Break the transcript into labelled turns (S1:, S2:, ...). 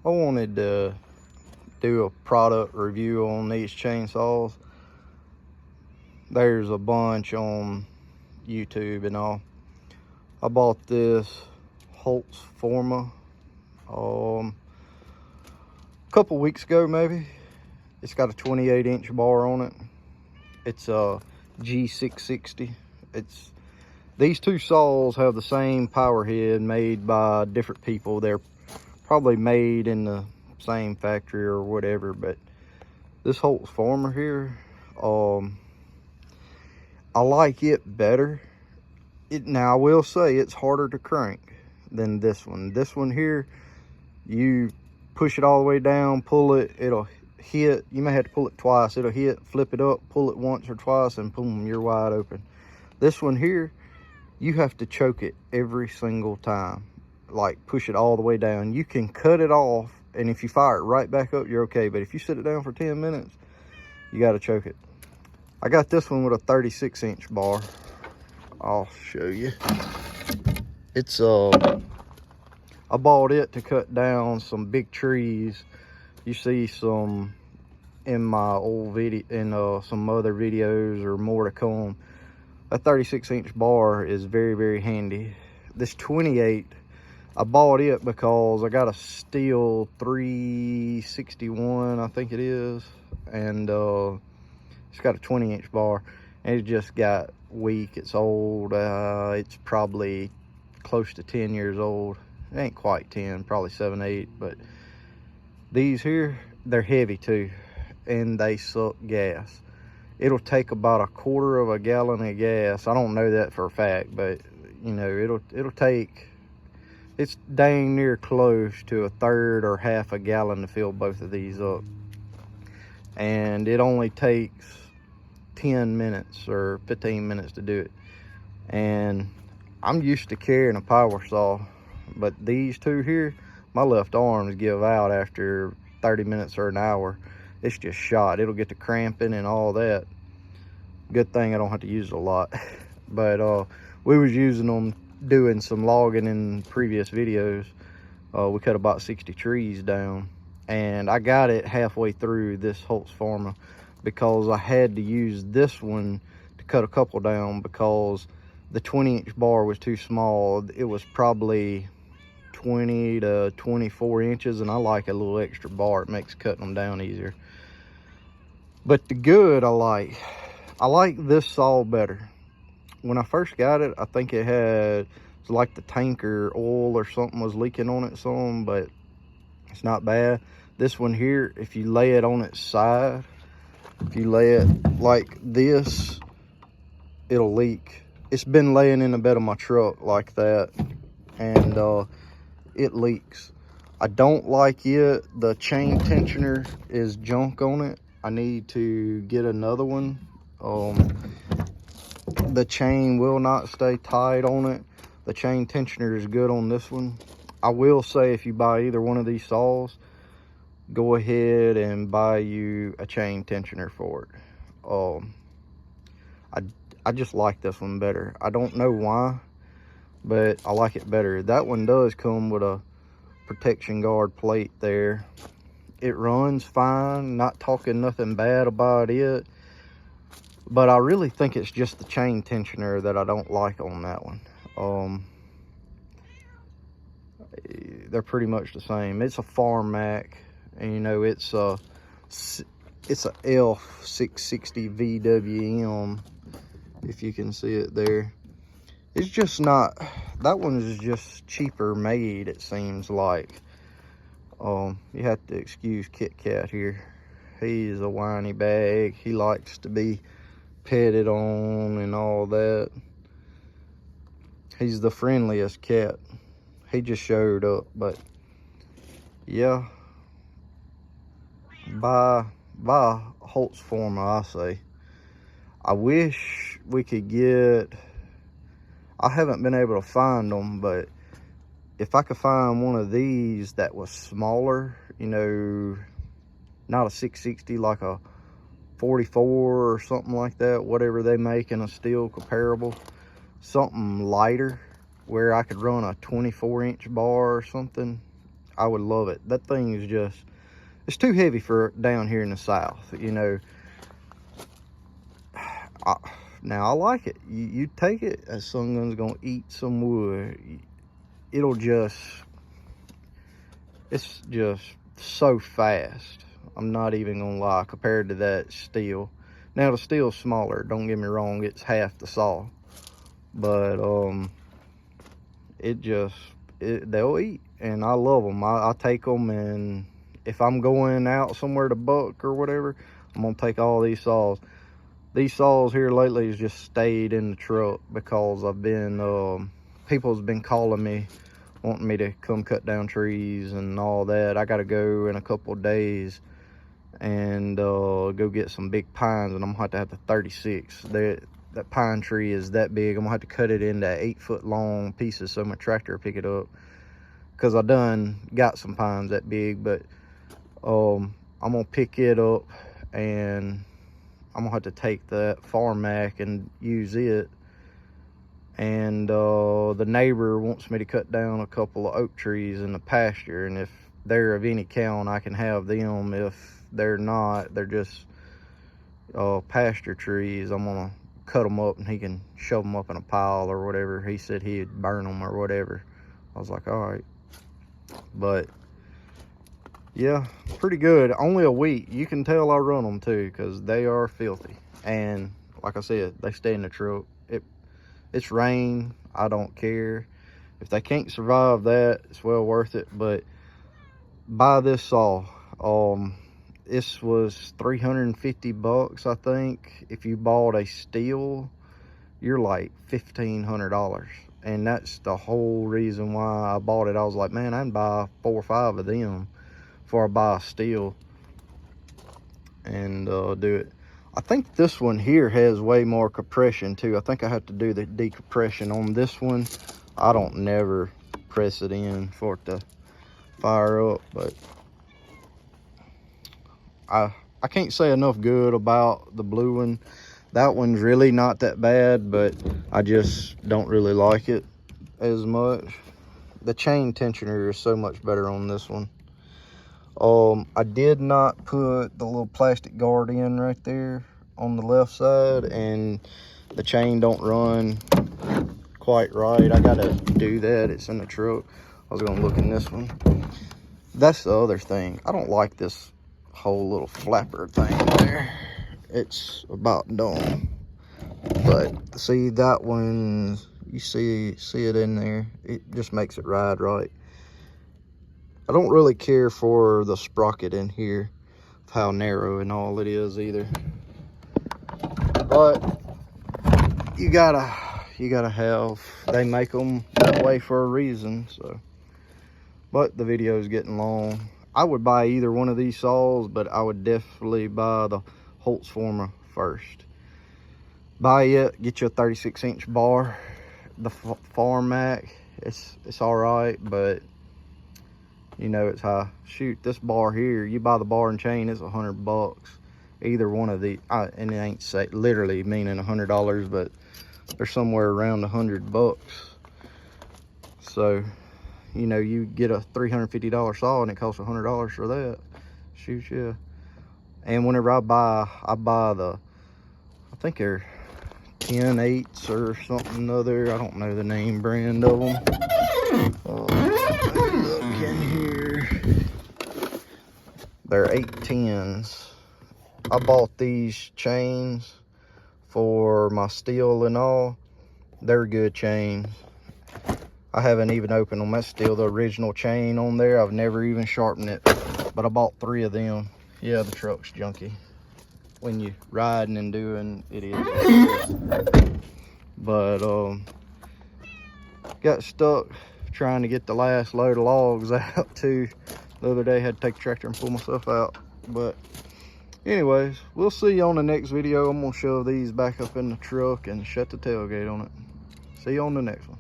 S1: I wanted to do a product review on these chainsaws. There's a bunch on YouTube and all. I bought this Haulzforma a couple weeks ago maybe. It's got a 28-inch bar on it. It's a G660. These two saws have the same power head made by different people. They're probably made in the same factory or whatever, but this Haulzforma here, I like it better. Now I will say it's harder to crank than this one. This one here, you push it all the way down, pull it, it'll hit. You may have to pull it twice. It'll hit, flip it up, pull it once or twice, and boom, you're wide open. This one here, you have to choke it every single time. Like, push it all the way down. You can cut it off, and if you fire it right back up, you're okay. But if you sit it down for 10 minutes, you got to choke it. I got this one with a 36-inch bar. I'll show you. It's I bought it to cut down some big trees. You see some in my old video, in some other videos, or more to come. A 36-inch bar is very, very handy. This 28, I bought it because I got a steel 361, I think it is, and it's got a 20-inch bar, and it just got weak. It's old. It's probably close to 10 years old. It ain't quite 10, probably 7, 8, but these here, they're heavy too, and they suck gas. It'll take about 1/4 gallon of gas. I don't know that for a fact, but you know, it'll take, it's dang near close to 1/3 or 1/2 gallon to fill both of these up. And it only takes 10 minutes or 15 minutes to do it. And I'm used to carrying a power saw, but these two here, my left arms give out after 30 minutes or an hour. It's just shot. It'll get to cramping and all that. Good thing I don't have to use it a lot. But we was using them doing some logging in previous videos. We cut about 60 trees down, and I got it halfway through this Haulzforma because I had to use this one to cut a couple down because the 20-inch bar was too small. It was probably 20 to 24 inches, and I like a little extra bar. It makes cutting them down easier. But the good I like this saw better. When I first got it, I think it had, it's like the tanker oil or something was leaking on it some, but it's not bad. This one here, if you lay it on its side, if you lay it like this, it'll leak. It's been laying in the bed of my truck like that, and it leaks. I don't like it. The chain tensioner is junk on it. I need to get another one. The chain will not stay tight on it. The chain tensioner is good on this one. I will say, if you buy either one of these saws, go ahead and buy you a chain tensioner for it. I just like this one better. I don't know why, but I like it better. That one does come with a protection guard plate there. It runs fine, not talking nothing bad about it, but I really think it's just the chain tensioner that I don't like on that one. They're pretty much the same. It's a Farm Mac, and you know, it's a F660 VWM, if you can see it there. It's just not, that one is just cheaper made, it seems like. You have to excuse Kit Kat here. He's a whiny bag. He likes to be petted on and all that. He's the friendliest cat. He just showed up, but yeah. Buy Haulzforma, I say. I wish we could get, I haven't been able to find them, but if I could find one of these that was smaller, you know, not a 660, like a 44 or something like that, whatever they make in a steel comparable, something lighter where I could run a 24-inch bar or something, I would love it. That thing is just, it's too heavy for down here in the South, you know. Now I like it. You take it, that sun gun's gonna eat some wood. It'll just, it's just so fast. I'm not even gonna lie, compared to that steel. Now the steel's smaller, don't get me wrong, it's half the saw. But they'll eat, and I love them. I take them, and if I'm going out somewhere to buck or whatever, I'm gonna take all these saws. These saws here lately has just stayed in the truck because I've been, people's been calling me, wanting me to come cut down trees and all that. I gotta go in a couple of days and go get some big pines, and I'm gonna have to 36. That pine tree is that big. I'm gonna have to cut it into 8-foot long pieces so my tractor will pick it up, because I done got some pines that big. But I'm gonna pick it up, and I'm gonna have to take that Farmac and use it. And the neighbor wants me to cut down a couple of oak trees in the pasture, and if they're of any count, I can have them. If they're not, they're just pasture trees, I'm gonna cut them up and he can shove them up in a pile or whatever. He said he'd burn them or whatever. I was like, all right. But yeah, pretty good. Only a week. You can tell I run them too, because they are filthy. And like I said, they stay in the truck. It's rain, I don't care. If they can't survive that, it's well worth it. But buy this saw. This was $350, I think. If you bought a steel, you're like $1,500. And that's the whole reason why I bought it. I was like, man, I can buy 4 or 5 of them before I buy a steel and do it. I think this one here has way more compression too. I think I have to do the decompression on this one. I don't never press it in for it to fire up, but I can't say enough good about the blue one. That one's really not that bad, but I just don't really like it as much. The chain tensioner is so much better on this one. I did not put the little plastic guard in right there on the left side, and the chain don't run quite right. I gotta do that. It's in the truck. I was gonna look in this one. That's the other thing. I don't like this whole little flapper thing there. It's about done. But see that one, you see it in there, it just makes it ride right. I don't really care for the sprocket in here, how narrow and all it is either. But you gotta have, they make them that way for a reason. So, but the video is getting long. I would buy either one of these saws, but I would definitely buy the Haulzforma first. Buy it, get you a 36-inch bar. The Farmac, it's all right, but you know, it's high. Shoot, this bar here, you buy the bar and chain, it's $100. Either one of the, and it ain't say, literally meaning $100, but they're somewhere around $100. So, you know, you get a $350 saw and it costs $100 for that. Shoot, yeah. And whenever I buy the, I think they're 10/8s or something other. I don't know the name brand of them. Look in here. They're 810s. I bought these chains for my steel and all. They're good chains. I haven't even opened them. That's still the original chain on there. I've never even sharpened it, but I bought 3 of them. Yeah, the truck's junky. When you riding and doing, it is. But got stuck trying to get the last load of logs out too. The other day, had to take the tractor and pull myself out. But anyways, we'll see you on the next video. I'm gonna shove these back up in the truck and shut the tailgate on it. See you on the next one.